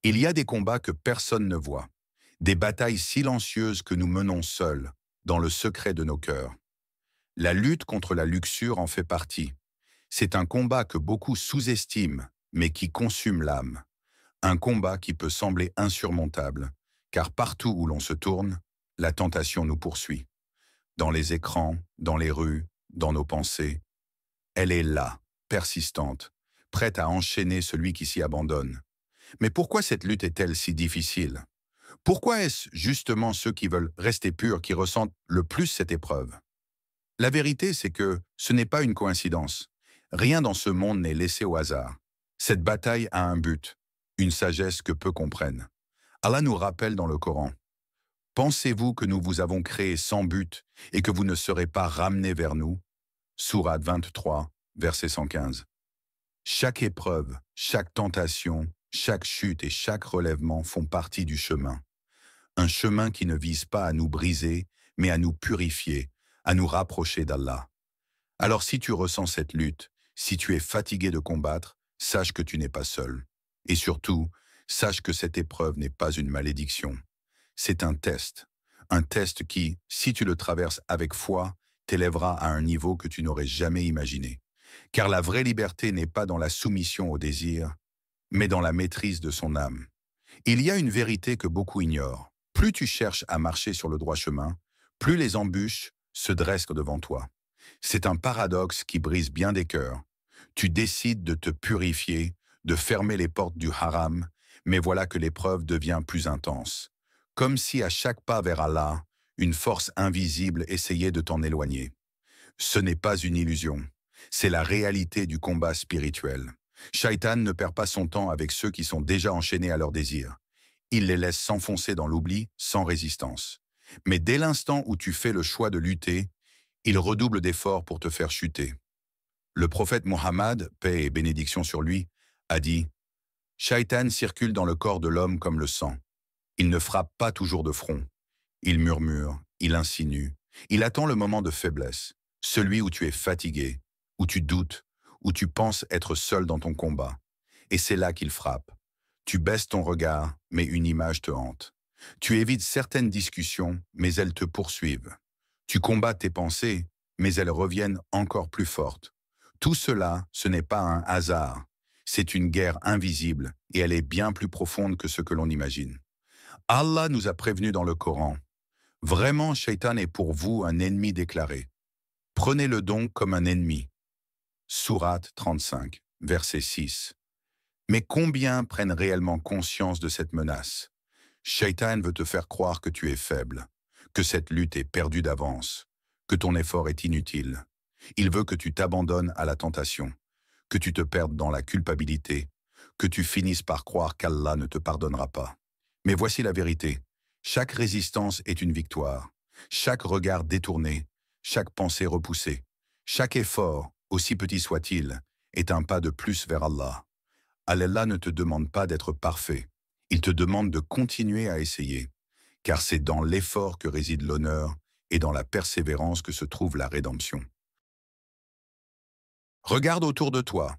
Il y a des combats que personne ne voit, des batailles silencieuses que nous menons seuls, dans le secret de nos cœurs. La lutte contre la luxure en fait partie. C'est un combat que beaucoup sous-estiment, mais qui consume l'âme. Un combat qui peut sembler insurmontable, car partout où l'on se tourne, la tentation nous poursuit. Dans les écrans, dans les rues, dans nos pensées. Elle est là, persistante, prête à enchaîner celui qui s'y abandonne. Mais pourquoi cette lutte est-elle si difficile? Pourquoi est-ce justement ceux qui veulent rester purs qui ressentent le plus cette épreuve? La vérité, c'est que ce n'est pas une coïncidence. Rien dans ce monde n'est laissé au hasard. Cette bataille a un but, une sagesse que peu comprennent. Allah nous rappelle dans le Coran: pensez-vous que nous vous avons créé sans but et que vous ne serez pas ramenés vers nous? Sourate 23, verset 115. Chaque épreuve, chaque tentation, chaque chute et chaque relèvement font partie du chemin. Un chemin qui ne vise pas à nous briser, mais à nous purifier, à nous rapprocher d'Allah. Alors si tu ressens cette lutte, si tu es fatigué de combattre, sache que tu n'es pas seul. Et surtout, sache que cette épreuve n'est pas une malédiction. C'est un test qui, si tu le traverses avec foi, t'élèvera à un niveau que tu n'aurais jamais imaginé. Car la vraie liberté n'est pas dans la soumission au désir, mais dans la maîtrise de son âme. Il y a une vérité que beaucoup ignorent. Plus tu cherches à marcher sur le droit chemin, plus les embûches se dressent devant toi. C'est un paradoxe qui brise bien des cœurs. Tu décides de te purifier, de fermer les portes du haram, mais voilà que l'épreuve devient plus intense. Comme si à chaque pas vers Allah, une force invisible essayait de t'en éloigner. Ce n'est pas une illusion, c'est la réalité du combat spirituel. Shaitan ne perd pas son temps avec ceux qui sont déjà enchaînés à leurs désirs. Il les laisse s'enfoncer dans l'oubli sans résistance. Mais dès l'instant où tu fais le choix de lutter, il redouble d'efforts pour te faire chuter. Le prophète Mohammed, paix et bénédiction sur lui, a dit: Shaitan circule dans le corps de l'homme comme le sang. Il ne frappe pas toujours de front. Il murmure, il insinue, il attend le moment de faiblesse, celui où tu es fatigué, où tu doutes, où tu penses être seul dans ton combat. Et c'est là qu'il frappe. Tu baisses ton regard, mais une image te hante. Tu évites certaines discussions, mais elles te poursuivent. Tu combats tes pensées, mais elles reviennent encore plus fortes. Tout cela, ce n'est pas un hasard. C'est une guerre invisible, et elle est bien plus profonde que ce que l'on imagine. Allah nous a prévenus dans le Coran. Vraiment, Shaitan est pour vous un ennemi déclaré. Prenez-le donc comme un ennemi. Sourate 35, verset 6. Mais combien prennent réellement conscience de cette menace? Shaitan veut te faire croire que tu es faible, que cette lutte est perdue d'avance, que ton effort est inutile. Il veut que tu t'abandonnes à la tentation, que tu te perdes dans la culpabilité, que tu finisses par croire qu'Allah ne te pardonnera pas. Mais voici la vérité. Chaque résistance est une victoire. Chaque regard détourné, chaque pensée repoussée, chaque effort, aussi petit soit-il, est un pas de plus vers Allah. Allah ne te demande pas d'être parfait. Il te demande de continuer à essayer, car c'est dans l'effort que réside l'honneur et dans la persévérance que se trouve la rédemption. Regarde autour de toi.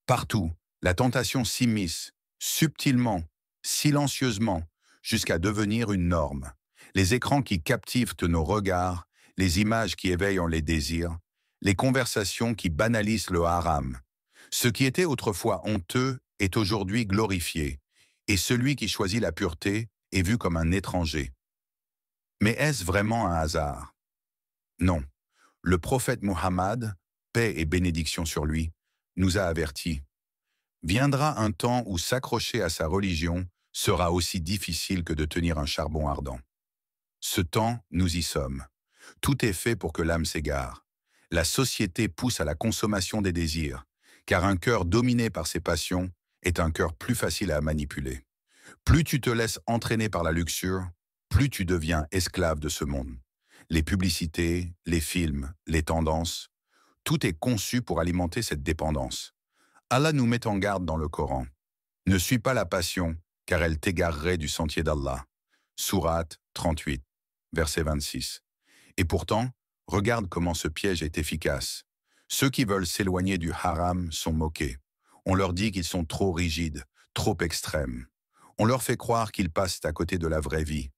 Partout, la tentation s'immisce, subtilement, silencieusement, jusqu'à devenir une norme. Les écrans qui captivent nos regards, les images qui éveillent les désirs, les conversations qui banalisent le haram. Ce qui était autrefois honteux est aujourd'hui glorifié, et celui qui choisit la pureté est vu comme un étranger. Mais est-ce vraiment un hasard? Non. Le prophète Muhammad, paix et bénédiction sur lui, nous a avertis. Viendra un temps où s'accrocher à sa religion sera aussi difficile que de tenir un charbon ardent. Ce temps, nous y sommes. Tout est fait pour que l'âme s'égare. La société pousse à la consommation des désirs, car un cœur dominé par ses passions est un cœur plus facile à manipuler. Plus tu te laisses entraîner par la luxure, plus tu deviens esclave de ce monde. Les publicités, les films, les tendances, tout est conçu pour alimenter cette dépendance. Allah nous met en garde dans le Coran. Ne suis pas la passion, car elle t'égarerait du sentier d'Allah. Sourate 38, verset 26. Et pourtant, regarde comment ce piège est efficace. Ceux qui veulent s'éloigner du haram sont moqués. On leur dit qu'ils sont trop rigides, trop extrêmes. On leur fait croire qu'ils passent à côté de la vraie vie.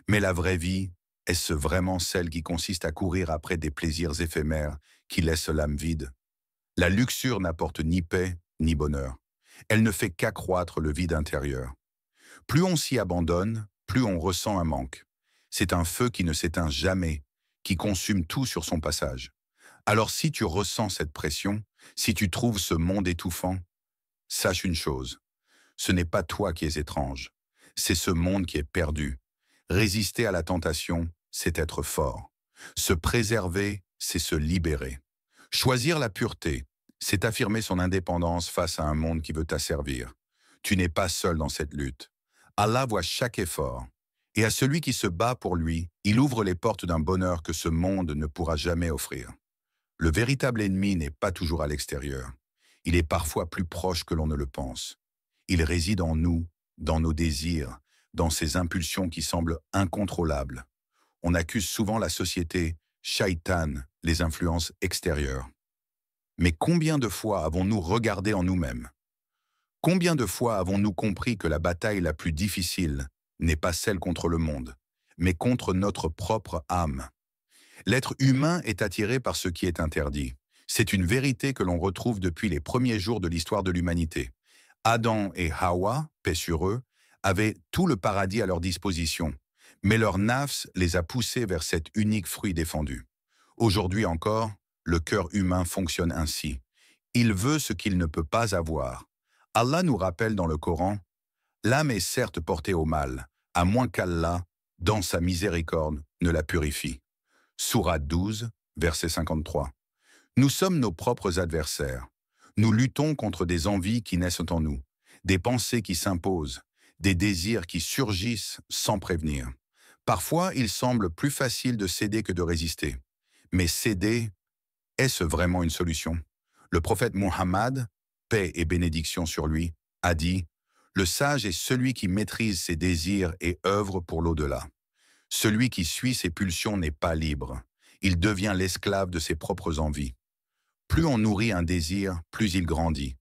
Mais la vraie vie, est-ce vraiment celle qui consiste à courir après des plaisirs éphémères qui laissent l'âme vide? La luxure n'apporte ni paix, ni bonheur. Elle ne fait qu'accroître le vide intérieur. Plus on s'y abandonne, plus on ressent un manque. C'est un feu qui ne s'éteint jamais, qui consume tout sur son passage. Alors si tu ressens cette pression, si tu trouves ce monde étouffant, sache une chose, ce n'est pas toi qui es étrange, c'est ce monde qui est perdu. Résister à la tentation, c'est être fort. Se préserver, c'est se libérer. Choisir la pureté, c'est affirmer son indépendance face à un monde qui veut t'asservir. Tu n'es pas seul dans cette lutte. Allah voit chaque effort. Et à celui qui se bat pour lui, il ouvre les portes d'un bonheur que ce monde ne pourra jamais offrir. Le véritable ennemi n'est pas toujours à l'extérieur. Il est parfois plus proche que l'on ne le pense. Il réside en nous, dans nos désirs, dans ces impulsions qui semblent incontrôlables. On accuse souvent la société, shaitan, les influences extérieures. Mais combien de fois avons-nous regardé en nous-mêmes? Combien de fois avons-nous compris que la bataille la plus difficile n'est pas celle contre le monde, mais contre notre propre âme? L'être humain est attiré par ce qui est interdit. C'est une vérité que l'on retrouve depuis les premiers jours de l'histoire de l'humanité. Adam et Hawa, paix sur eux, avaient tout le paradis à leur disposition, mais leur nafs les a poussés vers cet unique fruit défendu. Aujourd'hui encore, le cœur humain fonctionne ainsi. Il veut ce qu'il ne peut pas avoir. Allah nous rappelle dans le Coran, « L'âme est certes portée au mal, à moins qu'Allah, dans sa miséricorde, ne la purifie. » Sourate 12, verset 53. Nous sommes nos propres adversaires. Nous luttons contre des envies qui naissent en nous, des pensées qui s'imposent, des désirs qui surgissent sans prévenir. Parfois, il semble plus facile de céder que de résister. Mais céder, est-ce vraiment une solution? Le prophète Muhammad, paix et bénédiction sur lui, a dit « Le sage est celui qui maîtrise ses désirs et œuvre pour l'au-delà. Celui qui suit ses pulsions n'est pas libre. Il devient l'esclave de ses propres envies. Plus on nourrit un désir, plus il grandit.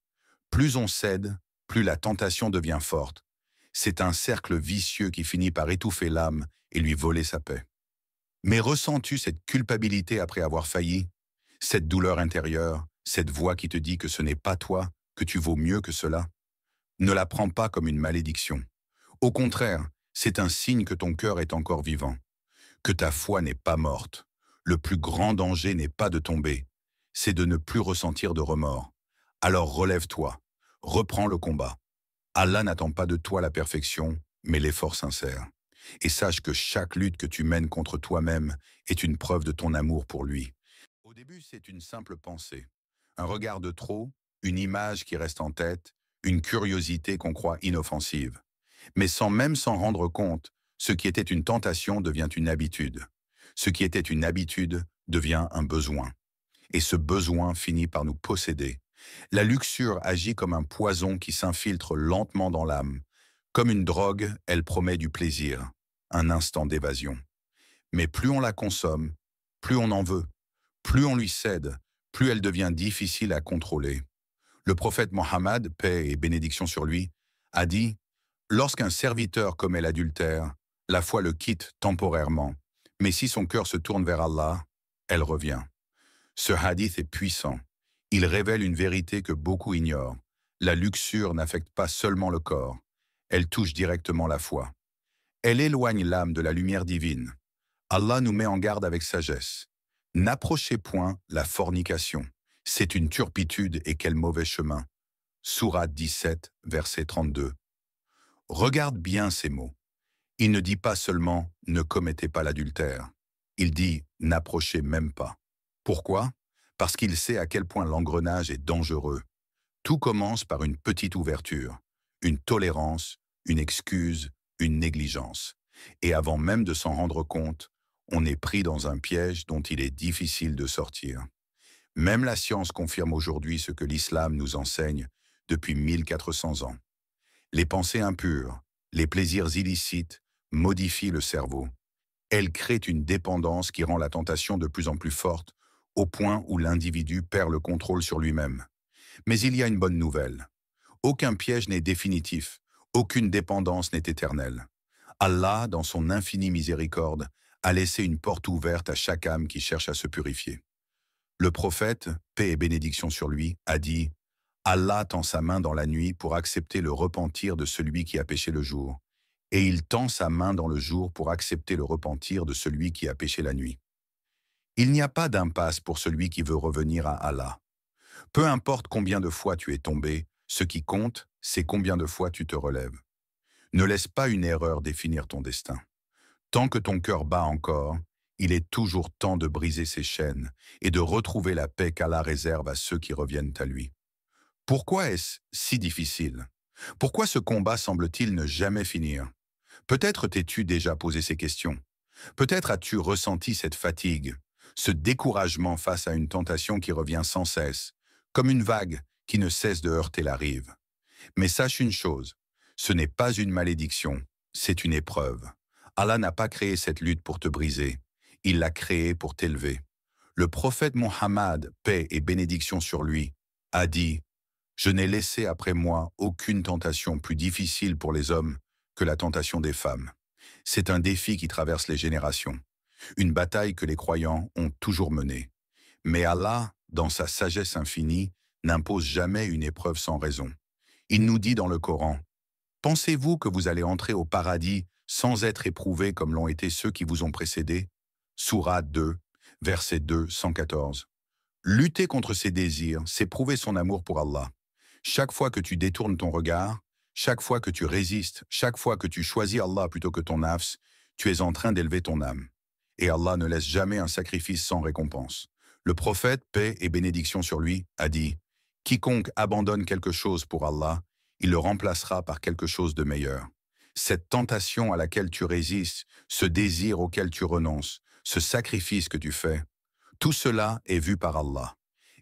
Plus on cède, plus la tentation devient forte. C'est un cercle vicieux qui finit par étouffer l'âme et lui voler sa paix. Mais ressens-tu cette culpabilité après avoir failli? Cette douleur intérieure, cette voix qui te dit que ce n'est pas toi, que tu vaux mieux que cela? Ne la prends pas comme une malédiction. Au contraire, c'est un signe que ton cœur est encore vivant, que ta foi n'est pas morte. Le plus grand danger n'est pas de tomber, c'est de ne plus ressentir de remords. Alors relève-toi, reprends le combat. Allah n'attend pas de toi la perfection, mais l'effort sincère. Et sache que chaque lutte que tu mènes contre toi-même est une preuve de ton amour pour lui. Au début, c'est une simple pensée, un regard de trop, une image qui reste en tête, une curiosité qu'on croit inoffensive. Mais sans même s'en rendre compte, ce qui était une tentation devient une habitude. Ce qui était une habitude devient un besoin. Et ce besoin finit par nous posséder. La luxure agit comme un poison qui s'infiltre lentement dans l'âme. Comme une drogue, elle promet du plaisir, un instant d'évasion. Mais plus on la consomme, plus on en veut, plus on lui cède, plus elle devient difficile à contrôler. Le prophète Mohammed, paix et bénédiction sur lui, a dit « Lorsqu'un serviteur commet l'adultère, la foi le quitte temporairement, mais si son cœur se tourne vers Allah, elle revient. » Ce hadith est puissant. Il révèle une vérité que beaucoup ignorent. La luxure n'affecte pas seulement le corps, elle touche directement la foi. Elle éloigne l'âme de la lumière divine. Allah nous met en garde avec sagesse. N'approchez point la fornication. C'est une turpitude et quel mauvais chemin. Sourate 17, verset 32. Regarde bien ces mots. Il ne dit pas seulement « ne commettez pas l'adultère ». Il dit « n'approchez même pas ». Pourquoi? Parce qu'il sait à quel point l'engrenage est dangereux. Tout commence par une petite ouverture, une tolérance, une excuse, une négligence. Et avant même de s'en rendre compte, on est pris dans un piège dont il est difficile de sortir. Même la science confirme aujourd'hui ce que l'islam nous enseigne depuis 1400 ans. Les pensées impures, les plaisirs illicites modifient le cerveau. Elles créent une dépendance qui rend la tentation de plus en plus forte, au point où l'individu perd le contrôle sur lui-même. Mais il y a une bonne nouvelle. Aucun piège n'est définitif, Aucune dépendance n'est éternelle. Allah, dans son infinie miséricorde, a laissé une porte ouverte à chaque âme qui cherche à se purifier. Le prophète, paix et bénédiction sur lui, a dit « Allah tend sa main dans la nuit pour accepter le repentir de celui qui a péché le jour, et il tend sa main dans le jour pour accepter le repentir de celui qui a péché la nuit. » Il n'y a pas d'impasse pour celui qui veut revenir à Allah. Peu importe combien de fois tu es tombé, ce qui compte, c'est combien de fois tu te relèves. Ne laisse pas une erreur définir ton destin. Tant que ton cœur bat encore, il est toujours temps de briser ses chaînes et de retrouver la paix qu'Allah réserve à ceux qui reviennent à lui. Pourquoi est-ce si difficile? Pourquoi ce combat semble-t-il ne jamais finir? Peut-être t'es-tu déjà posé ces questions. Peut-être as-tu ressenti cette fatigue, ce découragement face à une tentation qui revient sans cesse, comme une vague qui ne cesse de heurter la rive. Mais sache une chose, ce n'est pas une malédiction, c'est une épreuve. Allah n'a pas créé cette lutte pour te briser, il l'a créée pour t'élever. Le prophète Mohammed, paix et bénédiction sur lui, a dit « Je n'ai laissé après moi aucune tentation plus difficile pour les hommes que la tentation des femmes. C'est un défi qui traverse les générations, une bataille que les croyants ont toujours menée. Mais Allah, dans sa sagesse infinie, n'impose jamais une épreuve sans raison. Il nous dit dans le Coran, « Pensez-vous que vous allez entrer au paradis sans être éprouvés comme l'ont été ceux qui vous ont précédés ?» Sourate 2, verset 2, 114. Lutter contre ses désirs, c'est prouver son amour pour Allah. Chaque fois que tu détournes ton regard, chaque fois que tu résistes, chaque fois que tu choisis Allah plutôt que ton nafs, tu es en train d'élever ton âme. Et Allah ne laisse jamais un sacrifice sans récompense. Le prophète, paix et bénédiction sur lui, a dit « Quiconque abandonne quelque chose pour Allah, il le remplacera par quelque chose de meilleur. » Cette tentation à laquelle tu résistes, ce désir auquel tu renonces, ce sacrifice que tu fais, tout cela est vu par Allah.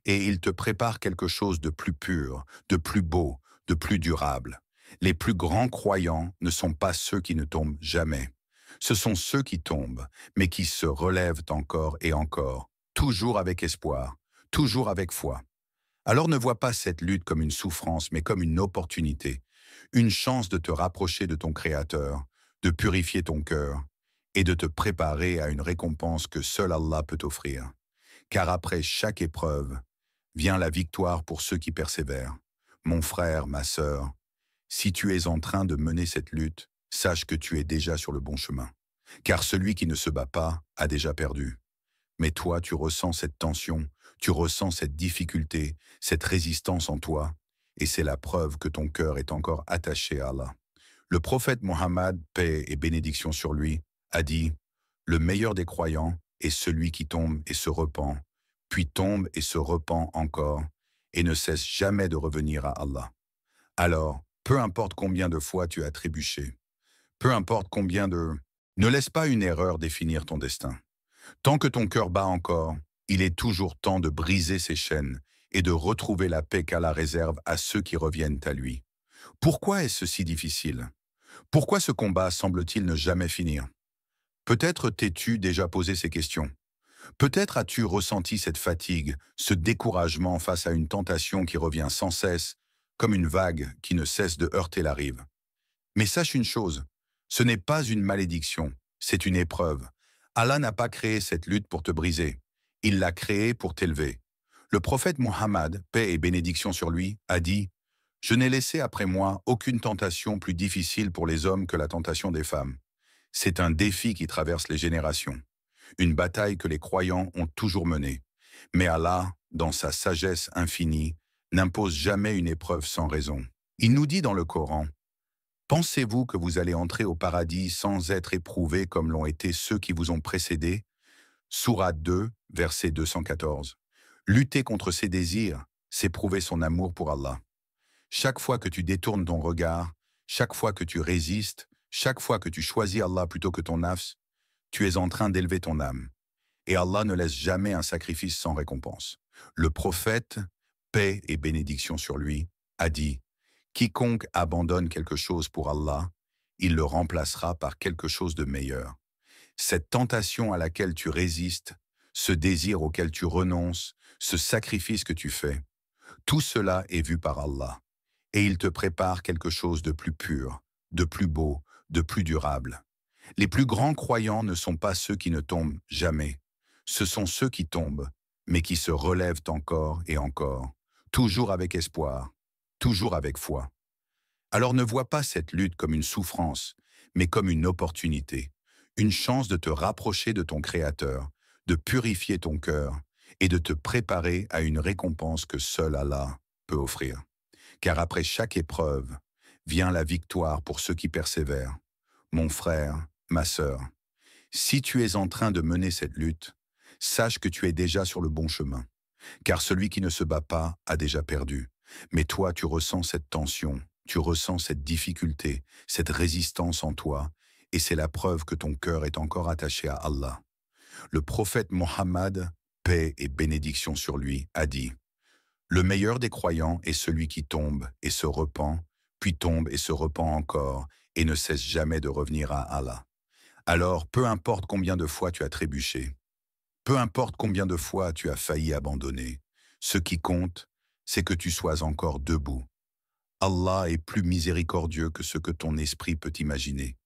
Et il te prépare quelque chose de plus pur, de plus beau, de plus durable. Les plus grands croyants ne sont pas ceux qui ne tombent jamais. Ce sont ceux qui tombent, mais qui se relèvent encore et encore, toujours avec espoir, toujours avec foi. Alors ne vois pas cette lutte comme une souffrance, mais comme une opportunité, une chance de te rapprocher de ton Créateur, de purifier ton cœur et de te préparer à une récompense que seul Allah peut offrir. Car après chaque épreuve, vient la victoire pour ceux qui persévèrent. Mon frère, ma sœur, si tu es en train de mener cette lutte, sache que tu es déjà sur le bon chemin. Car celui qui ne se bat pas a déjà perdu. Mais toi, tu ressens cette tension, tu ressens cette difficulté, cette résistance en toi, et c'est la preuve que ton cœur est encore attaché à Allah. Le prophète Mohammed, paix et bénédiction sur lui, a dit « Le meilleur des croyants est celui qui tombe et se repent, puis tombe et se repent encore, et ne cesse jamais de revenir à Allah. » Alors, peu importe combien de fois tu as trébuché, peu importe combien de... Ne laisse pas une erreur définir ton destin. Tant que ton cœur bat encore, il est toujours temps de briser ses chaînes et de retrouver la paix qu'Allah réserve à ceux qui reviennent à lui. Pourquoi est-ce si difficile? Pourquoi ce combat semble-t-il ne jamais finir? Peut-être t'es-tu déjà posé ces questions. Peut-être as-tu ressenti cette fatigue, ce découragement face à une tentation qui revient sans cesse, comme une vague qui ne cesse de heurter la rive. Mais sache une chose, ce n'est pas une malédiction, c'est une épreuve. Allah n'a pas créé cette lutte pour te briser, il l'a créée pour t'élever. Le prophète Mohammed, paix et bénédiction sur lui, a dit « Je n'ai laissé après moi aucune tentation plus difficile pour les hommes que la tentation des femmes. C'est un défi qui traverse les générations, une bataille que les croyants ont toujours menée. Mais Allah, dans sa sagesse infinie, n'impose jamais une épreuve sans raison. Il nous dit dans le Coran « Pensez-vous que vous allez entrer au paradis sans être éprouvés comme l'ont été ceux qui vous ont précédés ?» Sourate 2, verset 214. Lutter contre ses désirs, c'est prouver son amour pour Allah. Chaque fois que tu détournes ton regard, chaque fois que tu résistes, chaque fois que tu choisis Allah plutôt que ton nafs, tu es en train d'élever ton âme. Et Allah ne laisse jamais un sacrifice sans récompense. Le prophète, paix et bénédiction sur lui, a dit « Quiconque abandonne quelque chose pour Allah, il le remplacera par quelque chose de meilleur. » Cette tentation à laquelle tu résistes, ce désir auquel tu renonces, ce sacrifice que tu fais, tout cela est vu par Allah. et il te prépare quelque chose de plus pur, de plus beau, de plus durable. Les plus grands croyants ne sont pas ceux qui ne tombent jamais. Ce sont ceux qui tombent, mais qui se relèvent encore et encore, toujours avec espoir, toujours avec foi. Alors ne vois pas cette lutte comme une souffrance, mais comme une opportunité, une chance de te rapprocher de ton Créateur, de purifier ton cœur et de te préparer à une récompense que seul Allah peut offrir. Car après chaque épreuve, vient la victoire pour ceux qui persévèrent. Mon frère, ma sœur, si tu es en train de mener cette lutte, sache que tu es déjà sur le bon chemin, car celui qui ne se bat pas a déjà perdu. Mais toi, tu ressens cette tension, tu ressens cette difficulté, cette résistance en toi, et c'est la preuve que ton cœur est encore attaché à Allah. Le prophète Mohammed, paix et bénédiction sur lui, a dit: le meilleur des croyants est celui qui tombe et se repent, puis tombe et se repent encore, et ne cesse jamais de revenir à Allah. Alors, peu importe combien de fois tu as trébuché, peu importe combien de fois tu as failli abandonner, ce qui compte, c'est que tu sois encore debout. Allah est plus miséricordieux que ce que ton esprit peut imaginer.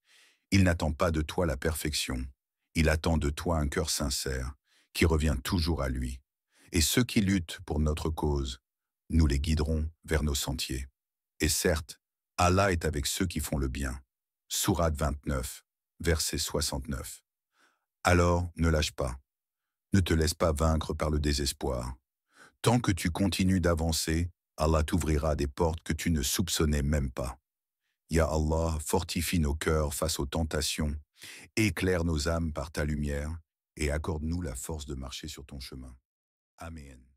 Il n'attend pas de toi la perfection. Il attend de toi un cœur sincère, qui revient toujours à lui. Et ceux qui luttent pour notre cause, nous les guiderons vers nos sentiers. Et certes, Allah est avec ceux qui font le bien. Sourate 29, verset 69. Alors, ne lâche pas. Ne te laisse pas vaincre par le désespoir. Tant que tu continues d'avancer, Allah t'ouvrira des portes que tu ne soupçonnais même pas. Ya Allah, fortifie nos cœurs face aux tentations, éclaire nos âmes par ta lumière et accorde-nous la force de marcher sur ton chemin. Amen.